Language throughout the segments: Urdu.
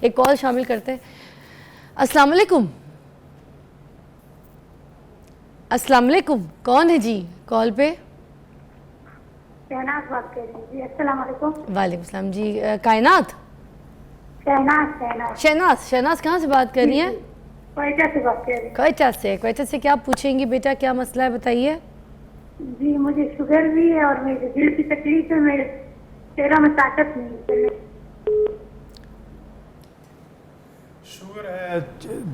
ایک کال شامل کرتے ہیں۔ السلام علیکم۔ السلام علیکم، کون ہے جی کال پہ؟ شہناز بات کر رہی ہوں جی۔ السلام علیکم۔ وعلیکم السلام جی۔ کائنات؟ شہناز کہاں سے بات کر رہی ہیں؟ کوئٹہ سے بات کر رہی ہوں۔ کوئٹہ سے کیا پوچھیں گی بیٹا، کیا مسئلہ ہے بتائیے؟ جی مجھے شوگر بھی ہے اور میرے دل کی تکلیف ہے، میرے چہرہ میں طاقت نہیں۔ شوگر ہے،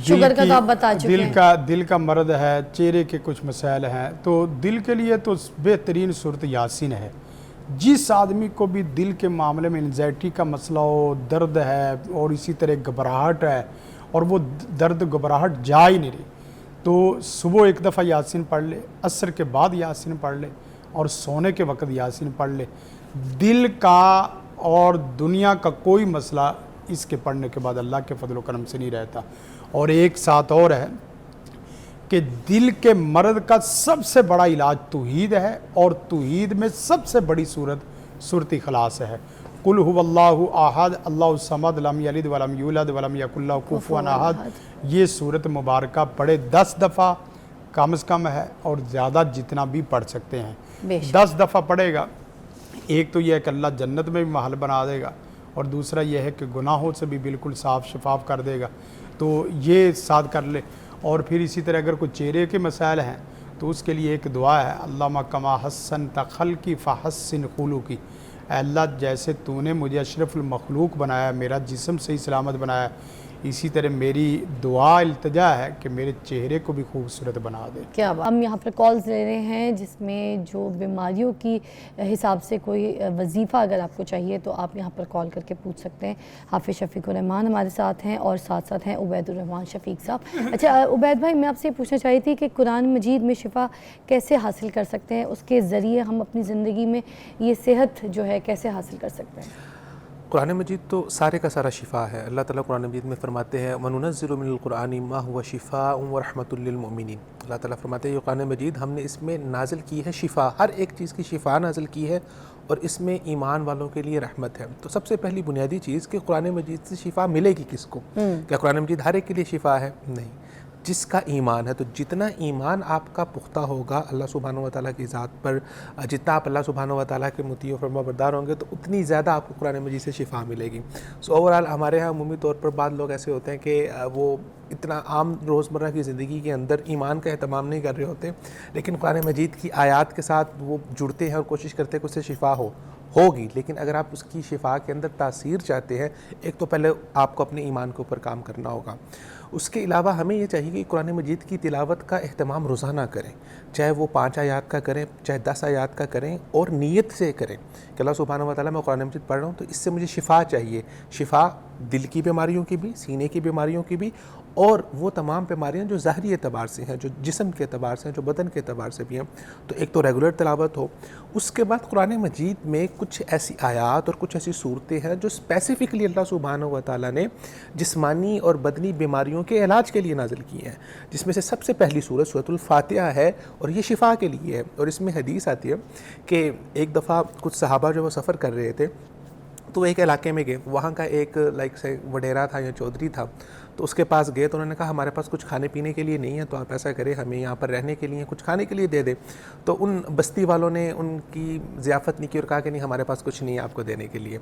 شوگر کا تو آپ بتا چکے ہیں۔ دل کا مرض ہے، چہرے کے کچھ مسائل ہیں، تو دل کے لیے تو بہترین صورت یاسین ہے۔ جس آدمی کو بھی دل کے معاملے میں انزائٹی کا مسئلہ ہو، درد ہے اور اسی طرح گھبراہٹ ہے اور وہ درد گھبراہٹ جا ہی نہیں رہی، تو صبح ایک دفعہ یاسین پڑھ لے، عصر کے بعد یاسین پڑھ لے اور سونے کے وقت یاسین پڑھ لے۔ دل کا اور دنیا کا کوئی مسئلہ اس کے پڑھنے کے بعد اللہ کے فضل و کرم سے نہیں رہتا۔ اور ایک ساتھ اور ہے کہ دل کے مرض کا سب سے بڑا علاج توحید ہے، اور توحید میں سب سے بڑی صورت اخلاص ہے۔ قل هو اللہ احد اللہ الصمد لم یلد ولم یولد ولم یکن لہ کفوا احد۔ یہ صورت مبارکہ پڑھے 10 دفعہ کم از کم ہے، اور زیادہ جتنا بھی پڑھ سکتے ہیں 10 دفعہ پڑھے گا۔ ایک تو یہ ہے کہ اللہ جنت میں بھی محل بنا دے گا، اور دوسرا یہ ہے کہ گناہوں سے بھی بالکل صاف شفاف کر دے گا، تو یہ ساتھ کر لے۔ اور پھر اسی طرح اگر کوئی چہرے کے مسائل ہیں تو اس کے لیے ایک دعا ہے، اللہم کما حسنت خلقی فحسن خلقی۔ اے اللہ جیسے تو نے مجھے اشرف المخلوق بنایا، میرا جسم صحیح سلامت بنایا، اسی طرح میری دعا التجا ہے کہ میرے چہرے کو بھی خوبصورت بنا دے۔ کیا ہم یہاں پر کالز لے رہے ہیں جس میں جو بیماریوں کی حساب سے کوئی وظیفہ اگر آپ کو چاہیے تو آپ یہاں پر کال کر کے پوچھ سکتے ہیں۔ حافظ شفیق الرحمان ہمارے ساتھ ہیں، اور ساتھ ساتھ ہیں عبید الرحمان شفیق صاحب۔ اچھا عبید بھائی، میں آپ سے پوچھنا چاہی تھی کہ قرآن مجید میں شفا کیسے حاصل کر سکتے ہیں؟ اس کے ذریعے ہم اپنی زندگی میں یہ صحت جو ہے کیسے حاصل کر سکتے ہیں؟ قرآن مجید تو سارے کا سارا شفا ہے۔ اللہ تعالیٰ قرآن مجید میں فرماتے ہیں وَنُنَزِّلُ مِنَ الْقُرْآنِ مَا هُوَ شِفَاءٌ وَرَحْمَةٌ لِّلْمُؤْمِنِينَ۔ اللہ تعالیٰ فرماتے ہیں یہ قرآن مجید ہم نے اس میں نازل کی ہے شفا، ہر ایک چیز کی شفا نازل کی ہے، اور اس میں ایمان والوں کے لیے رحمت ہے۔ تو سب سے پہلی بنیادی چیز کہ قرآن مجید سے شفا ملے گی کس کو؟ کیا قرآن مجید ہر ایک کے لیے شفا ہے؟ نہیں، جس کا ایمان ہے۔ تو جتنا ایمان آپ کا پختہ ہوگا اللہ سبحانہ و تعالیٰ کی ذات پر، جتنا آپ اللہ سبحانہ و تعالیٰ کے مطیع و فرما بردار ہوں گے، تو اتنی زیادہ آپ کو قرآن مجید سے شفا ملے گی۔ سو اوورآل ہمارے ہاں عمومی طور پر بعض لوگ ایسے ہوتے ہیں کہ وہ اتنا عام روزمرہ کی زندگی کے اندر ایمان کا اہتمام نہیں کر رہے ہوتے، لیکن قرآن مجید کی آیات کے ساتھ وہ جڑتے ہیں اور کوشش کرتے ہیں کہ اس سے شفا ہوگی۔ لیکن اگر آپ اس کی شفا کے اندر تاثیر چاہتے ہیں، ایک تو پہلے آپ کو اپنے ایمان کے اوپر کام کرنا ہوگا۔ اس کے علاوہ ہمیں یہ چاہیے کہ قرآن مجید کی تلاوت کا اہتمام روزانہ کریں، چاہے وہ 5 آیات کا کریں، چاہے 10 آیات کا کریں، اور نیت سے کریں کہ اللہ سبحانہ و تعالیٰ میں قرآن مجید پڑھ رہا ہوں تو اس سے مجھے شفا چاہیے۔ شفا دل کی بیماریوں کی بھی، سینے کی بیماریوں کی بھی، اور وہ تمام بیماریاں جو ظاہری اعتبار سے ہیں، جو جسم کے اعتبار سے ہیں، جو بدن کے اعتبار سے بھی ہیں۔ تو ایک تو ریگولر تلاوت ہو۔ اس کے بعد قرآن مجید میں کچھ ایسی آیات اور کچھ ایسی صورتیں ہیں جو اسپیسیفکلی اللہ سبحانہ و تعالیٰ نے جسمانی اور بدنی بیماریوں کے علاج کے لیے نازل کی ہیں، جس میں سے سب سے پہلی سورۃ الفاتحہ ہے، اور یہ شفا کے لیے ہے۔ اور اس میں حدیث آتی ہے کہ ایک دفعہ کچھ صحابہ جو وہ سفر کر رہے تھے تو ایک علاقے میں گئے، وہاں کا ایک وڈیرا تھا یا چودھری تھا، تو اس کے پاس گئے تو انہوں نے کہا ہمارے پاس کچھ کھانے پینے کے لیے نہیں ہے، تو آپ ایسا کریں ہمیں یہاں پر رہنے کے لیے کچھ کھانے کے لیے دے دیں۔ تو ان بستی والوں نے ان کی ضیافت نہیں کی اور کہا کہ نہیں ہمارے پاس کچھ نہیں ہے آپ کو دینے کے لیے۔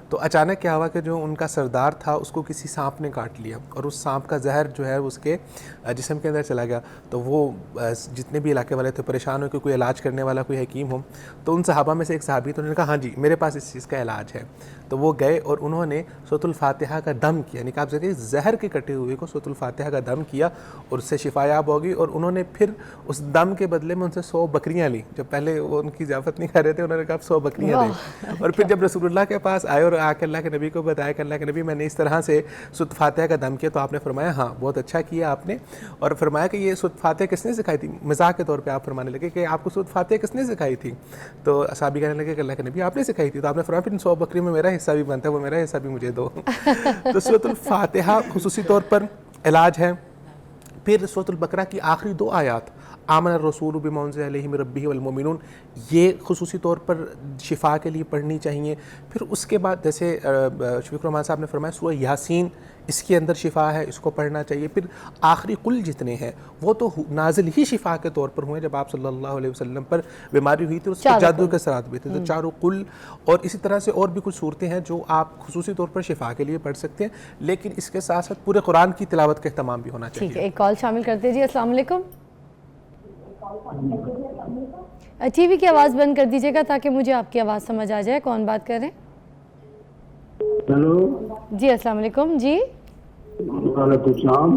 تو اچانک کیا ہوا کہ جو ان کا سردار تھا اس کو کسی سانپ نے کاٹ لیا، اور اس سانپ کا زہر جو ہے اس کے جسم کے اندر چلا گیا۔ تو وہ جتنے بھی علاقے والے تھے پریشان ہو کہ کوئی علاج کرنے والا کوئی حکیم ہو، تو ان صحابہ میں سے ایک صحابی تو انہوں نے کہا ہاں جی میرے پاس اس چیز کا علاج ہے۔ تو وہ گئے اور انہوں نے سورۃ الفاتحہ کا دم کیا، یعنی کہ آپ سے زہر کے کٹے ہوئے کو سورۃ الفاتحہ کا دم کیا، اور اس سے شفا یاب ہوگی۔ اور انہوں نے پھر اس دم کے بدلے میں ان سے 100 بکریاں لی، جب پہلے وہ ان کی ضیافت نہیں کر رہے تھے، انہوں نے کہا 100 بکریاں دیں۔ اور پھر جب رسول اللہ کے پاس آئے اور آ کے اللہ کے نبی کو بتایا کہ اللہ کے نبی میں نے اس طرح سے سورۃ فاتحہ کا دم کیا، تو آپ نے فرمایا ہاں بہت اچھا کیا آپ نے، اور فرمایا کہ یہ سورۃ فاتحہ کس نے سکھائی تھی؟ مزاح کے طور پہ آپ فرمانے لگے کہ آپ کو سورۃ فاتحہ کس نے سکھائی تھی؟ تو صحابی کہنے لگے کہ اللہ کے نبی آپ نے سکھائی تھی۔ تو آپ نے فرمایا پھر 100 بکری میں میرا حصہ بھی بنتا ہے، وہ میرا حصہ بھی مجھے دو۔ تو سورۃ الفاتحہ خصوصی طور پر علاج ہے۔ پھر سورۃ البقرہ کی آخری 2 آیات آمن الرسول بما انزل الیہ من ربہ والمؤمنون، یہ خصوصی طور پر شفا کے لیے پڑھنی چاہیے۔ پھر اس کے بعد جیسے شفیق الرحمان صاحب نے فرمایا سورہ یاسین اس کے اندر شفا ہے، اس کو پڑھنا چاہیے. پھر آخری قل جتنے ہیں وہ تو نازل ہی شفا کے طور پر ہوئے. جب آپ صلی اللہ علیہ وسلم پر بیماری ہوئی تھی اس پر جادو کے اثرات بھی تھے، تو چاروں قل اور اسی طرح سے اور بھی کچھ صورتیں ہیں جو آپ خصوصی طور پر شفا کے لیے پڑھ سکتے ہیں. لیکن اس کے ساتھ ساتھ پورے قرآن کی تلاوت کا اہتمام بھی ہونا چاہیے. ٹھیک ہے، ایک کال شامل کرتے جی. السلام علیکم. ٹی وی کی آواز بند کر دیجیے گا تاکہ مجھے آپ کی آواز سمجھ آ جائے. کون بات کر رہے ہیں؟ ہیلو جی السلام علیکم. جی وعلیکم السلام.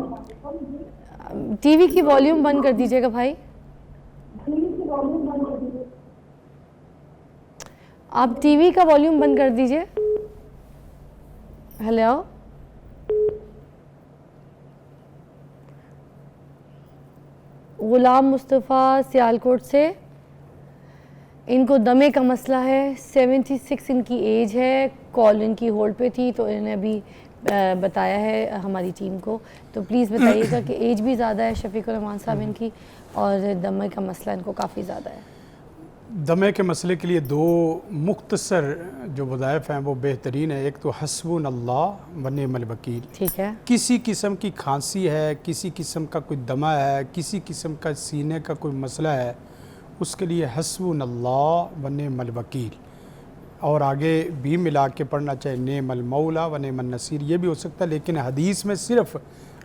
ٹی وی کی والیوم بند کر دیجیے گا بھائی. آپ ٹی وی کا والیوم بند کر دیجیے. ہیلو غلام مصطفیٰ سیالکوٹ سے، ان کو دمے کا مسئلہ ہے. 76 ان کی ایج ہے. کال ان کی ہولڈ پہ تھی تو انہوں نے ابھی بتایا ہے ہماری ٹیم کو. تو پلیز بتائیے گا کہ ایج بھی زیادہ ہے شفیق الرحمان صاحب ان کی، اور دمے کا مسئلہ ان کو کافی زیادہ ہے. دمے کے مسئلے کے لیے دو مختصر جو وظائف ہیں وہ بہترین ہے. ایک تو حسبنا اللہ و نعم الوکیل. ٹھیک ہے. کسی قسم کی کھانسی ہے، کسی قسم کا کوئی دمہ ہے، کسی قسم کا سینے کا کوئی مسئلہ ہے، اس کے لیے حسبنا اللہ و نعم الوکیل، اور آگے بھی ملا کے پڑھنا چاہے نعم المولا و نعم النصیر. یہ بھی ہو سکتا ہے لیکن حدیث میں صرف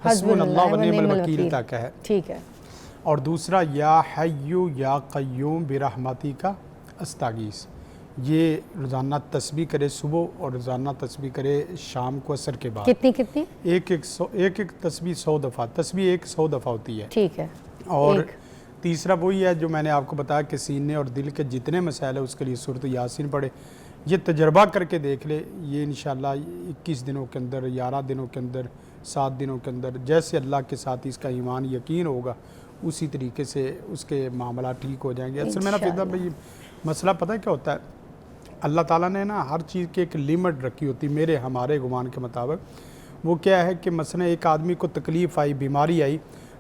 حسبنا اللہ و نعم الوکیل تک ہے. ٹھیک ہے. اور دوسرا یا حیو یا قیوم برحمتی کا استغیث. یہ روزانہ تسبیح کرے صبح اور روزانہ تسبیح کرے شام کو عصر کے بعد. کتنی؟ ایک تسبیح 100 دفعہ. تسبیح 100 دفعہ ہوتی ہے. ٹھیک ہے. اور تیسرا وہی ہے جو میں نے آپ کو بتایا کہ سینے اور دل کے جتنے مسائل ہیں اس کے لیے سورۃ یاسین پڑھے. یہ تجربہ کر کے دیکھ لے. یہ انشاءاللہ 21 دنوں کے اندر، 11 دنوں کے اندر، 7 دنوں کے اندر جیسے اللہ کے ساتھ اس کا ایمان یقین ہوگا اسی طریقے سے اس کے معاملات ٹھیک ہو جائیں گے. اصل میں نا فضا بھائی مسئلہ پتہ ہے کیا ہوتا ہے؟ اللہ تعالیٰ نے نا ہر چیز کی ایک لیمٹ رکھی ہوتی ہے. ہمارے گمان کے مطابق وہ کیا ہے کہ مثلا ایک آدمی کو تکلیف آئی، بیماری آئی،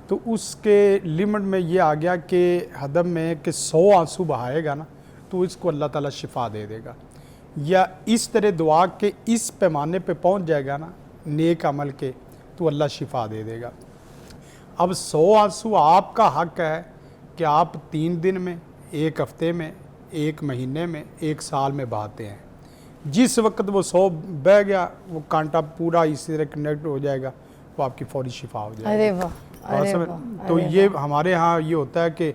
تو اس کے لیمٹ میں یہ آ گیا کہ حدم میں کہ 100 آنسو بہائے گا نا تو اس کو اللہ تعالیٰ شفا دے دے گا. یا اس طرح دعا کہ اس پیمانے پہ پہنچ جائے گا نا نیک عمل کے تو اللہ شفا دے دے گا. اب 100 آنسو آپ کا حق ہے کہ آپ 3 دن میں، 1 ہفتے میں، 1 مہینے میں، 1 سال میں بہاتے ہیں. جس وقت وہ 100 بہ گیا وہ کانٹا پورا اسی طرح کنیکٹ ہو جائے گا، وہ آپ کی فوری شفا ہو جائے گی. ارے واہ، ارے واہ. تو یہ ہمارے ہاں یہ ہوتا ہے کہ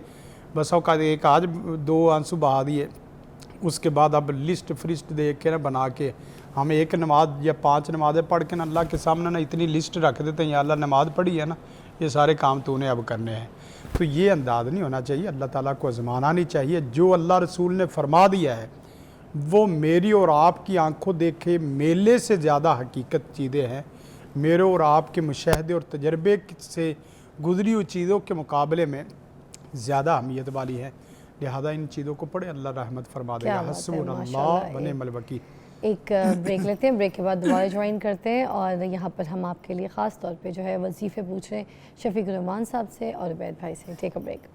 بس اوقات ایک آج 2 آنسو بہا دیے، اس کے بعد اب لسٹ فرسٹ دیکھ کے نا بنا کے ہم 1 نماز یا 5 نمازیں پڑھ کے نا اللہ کے سامنے نا اتنی لسٹ رکھ دیتے ہیں، یا اللہ نماز پڑھی ہے نا یہ سارے کام تو نے اب کرنے ہیں. تو یہ انداز نہیں ہونا چاہیے. اللہ تعالیٰ کو آزمانا نہیں چاہیے. جو اللہ رسول نے فرما دیا ہے وہ میری اور آپ کی آنکھوں دیکھے میلے سے زیادہ حقیقت چیزیں ہیں. میرے اور آپ کے مشاہدے اور تجربے سے گزری ہوئی چیزوں کے مقابلے میں زیادہ اہمیت والی ہے. لہذا ان چیزوں کو پڑھے، اللہ رحمت فرما دے گا. حسبنا اللہ و نعم الوکیل. ایک بریک لیتے ہیں، بریک کے بعد دوبارہ جوائن کرتے ہیں، اور یہاں پر ہم آپ کے لیے خاص طور پہ جو ہے وظیفے پوچھ رہے ہیں شفیق الرحمان صاحب سے اور عبید بھائی سے. ٹیک اے بریک.